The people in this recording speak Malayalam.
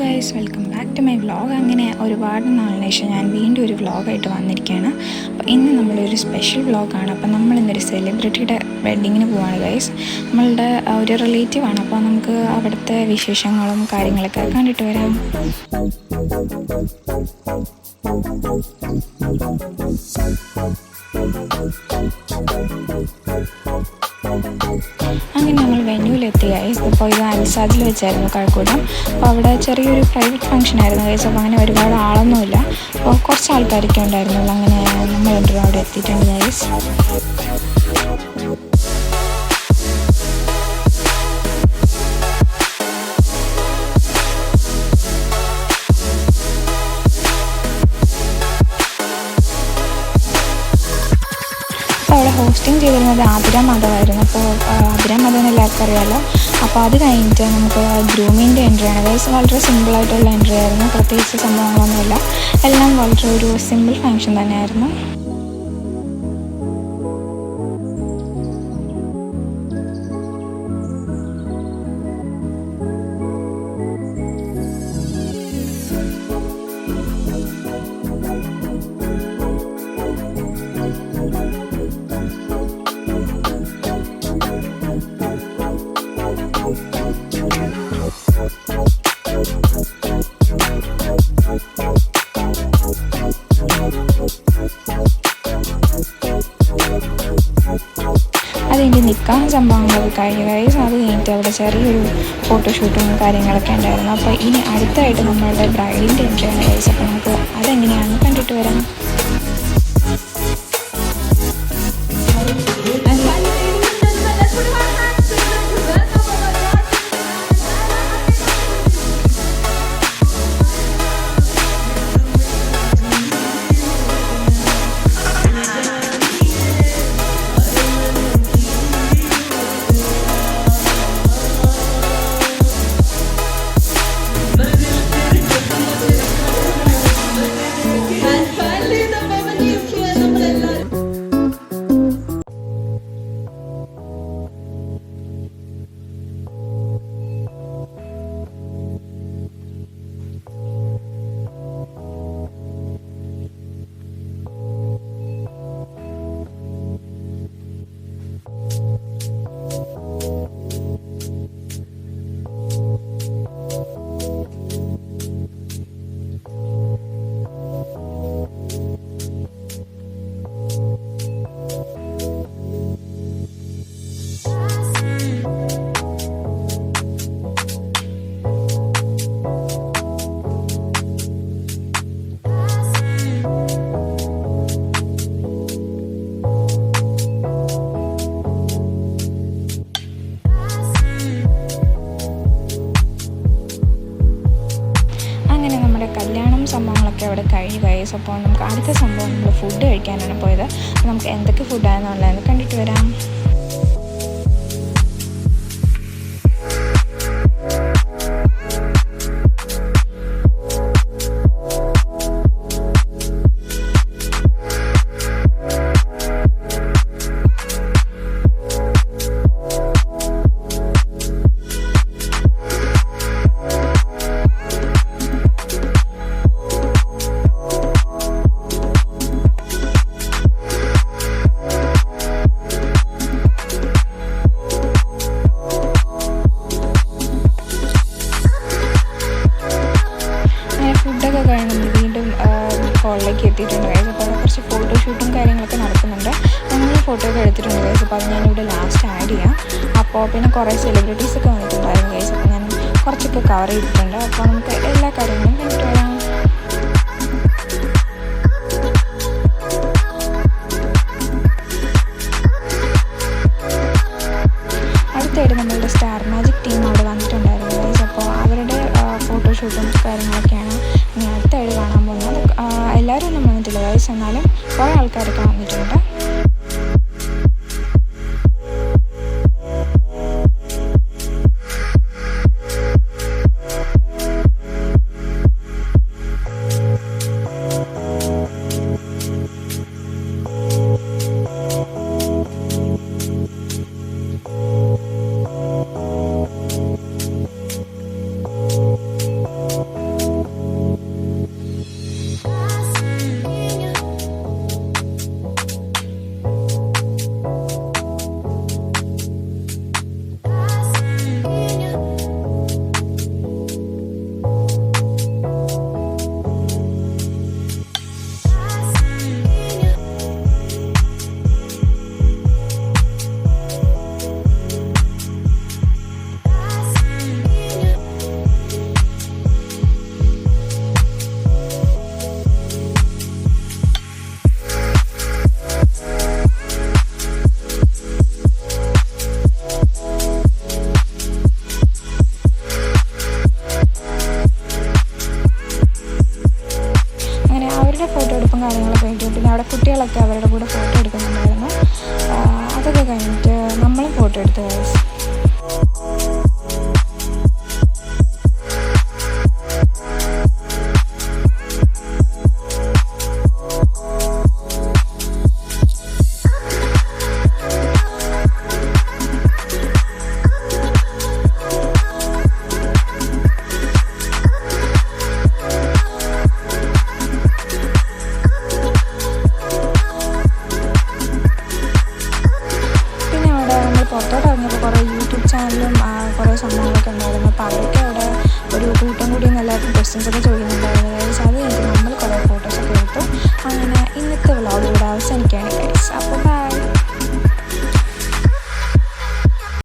Guys, welcome back to my vlog. അങ്ങനെ ഒരുപാട് നാളിന് ശേഷം ഞാൻ വീണ്ടും ഒരു വ്ളോഗായിട്ട് വന്നിരിക്കുകയാണ്. അപ്പോൾ ഇന്ന് നമ്മളൊരു സ്പെഷ്യൽ വ്ളോഗാണ്. അപ്പോൾ നമ്മളിന്നൊരു സെലിബ്രിറ്റിയുടെ വെഡ്ഡിങ്ങിന് പോവാണ് ഗൈസ്. നമ്മളുടെ ഒരു റിലേറ്റീവാണ്. അപ്പോൾ നമുക്ക് അവിടുത്തെ വിശേഷങ്ങളും കാര്യങ്ങളൊക്കെ കണ്ടിട്ട് വരാം. അങ്ങനെ ഞങ്ങൾ വെന്യൂവിലെത്തി ഗൈസ്. അപ്പോൾ ഇത് അൽസാദിൽ വെച്ചായിരുന്നു കഴക്കൂട്ടം. അപ്പോൾ അവിടെ ചെറിയൊരു പ്രൈവറ്റ് ഫംഗ്ഷൻ ആയിരുന്നു ഗൈസ്. അപ്പോൾ അങ്ങനെ ഒരുപാട് ആളൊന്നുമില്ല, അപ്പോൾ കുറച്ച് ആൾക്കാരൊക്കെ ഉണ്ടായിരുന്നുള്ളൂ. അങ്ങനെ നമ്മൾ അവിടെ എത്തിയിട്ടുണ്ട് ഗൈസ്. അവിടെ ഹോസ്റ്റിംഗ് ചെയ്തിരുന്നത് ആതിര മാധവായിരുന്നു. അപ്പോൾ ആതിര മാധവൻ എല്ലാവർക്കും അറിയാമല്ലോ. അപ്പോൾ അത് കഴിഞ്ഞിട്ട് നമുക്ക് ഗ്രൂമിൻ്റെ എൻട്രി ആണ് ഗൈസ്. വളരെ സിമ്പിളായിട്ടുള്ള എൻട്രി ആയിരുന്നു, പ്രത്യേകിച്ച് സംഭവങ്ങളൊന്നുമില്ല. എല്ലാം വളരെ ഒരു സിമ്പിൾ ഫങ്ഷൻ തന്നെയായിരുന്നു. അതിൻ്റെ നിൽക്കാൻ സംഭവങ്ങളൊക്കെ കഴിഞ്ഞു ഗൈസ്. അത് കഴിഞ്ഞിട്ട് അവിടെ ചെറിയൊരു ഫോട്ടോഷൂട്ടും കാര്യങ്ങളൊക്കെ ഉണ്ടായിരുന്നു. അപ്പോൾ ഇനി അടുത്തായിട്ട് നമ്മളുടെ ബ്രൈഡിൻ്റെ എൻട്രി ആണ് ഗൈസ്. അപ്പോൾ നമുക്ക് അതെങ്ങനെയാണെന്ന് കണ്ടിട്ട് വരാം. കല്യാണം സംഭവങ്ങളൊക്കെ അവിടെ കഴിഞ്ഞു ഗൈസ്. അപ്പോൾ നമുക്ക് അടുത്ത സംഭവം നമ്മൾ ഫുഡ് കഴിക്കാനാണ് പോയത്. നമുക്ക് എന്തൊക്കെ ഫുഡാണെന്നുള്ളതെന്ന് കണ്ടിട്ട് വരാം. ഫുഡൊക്കെ കഴിഞ്ഞ് നമ്മൾ വീണ്ടും ഹോളിലേക്ക് എത്തിയിട്ടുണ്ട് ഗൈസ്. അപ്പോൾ അവിടെ കുറച്ച് ഫോട്ടോഷൂട്ടും കാര്യങ്ങളൊക്കെ നടക്കുന്നുണ്ട്. നമ്മൾ ഫോട്ടോ ഒക്കെ എടുത്തിട്ടുണ്ട് ഗൈസ്. അപ്പോൾ അത് ഞാനിവിടെ ലാസ്റ്റ് ആഡ് ചെയ്യാം. അപ്പോൾ പിന്നെ കുറേ സെലിബ്രിറ്റീസൊക്കെ വന്നിട്ടുണ്ടായിരുന്നു ഗൈസ്. അപ്പോൾ ഞാൻ കുറച്ചൊക്കെ കവർ ചെയ്തിട്ടുണ്ട്. അപ്പോൾ നമുക്ക് എല്ലാ കാര്യങ്ങളും കണ്ടിട്ട് വരാം. അടുത്തായിട്ട് നമ്മളുടെ സ്റ്റാർ മാജിക് ടീം അവിടെ വന്നിട്ടുണ്ടായിരുന്നു ഗൈസ്. അപ്പോൾ അവരുടെ ഫോട്ടോഷൂട്ടും കാര്യങ്ങളൊക്കെയാണ് ഇനി അടുത്തായിട്ട് കാണാൻ പോകുന്നത്. എല്ലാവരും ഒന്നും വന്നിട്ടില്ല ഗൈസ്, എന്നാലും കുറേ ആൾക്കാരൊക്കെ വന്നിട്ടുണ്ട്. പിന്നെ അവിടെ കുട്ടികളൊക്കെ അവരുടെ കൂടെ ഫോട്ടോ എടുക്കുന്നുണ്ടായിരുന്നു. അതൊക്കെ കഴിഞ്ഞിട്ട് നമ്മളും ഫോട്ടോ എടുത്തു ഗൈസ്. പുറത്തോട്ട് ഇറങ്ങിയപ്പോൾ കുറേ യൂട്യൂബ് ചാനലും കുറേ സംഭവങ്ങളൊക്കെ ഉണ്ടായിരുന്നു. അപ്പോൾ അവരൊക്കെ അവിടെ ഒരു കൂട്ടം കൂടി എല്ലാവർക്കും ക്വസ്റ്റ്യൻസൊക്കെ ചോദിക്കുന്നുണ്ടായിരുന്നു.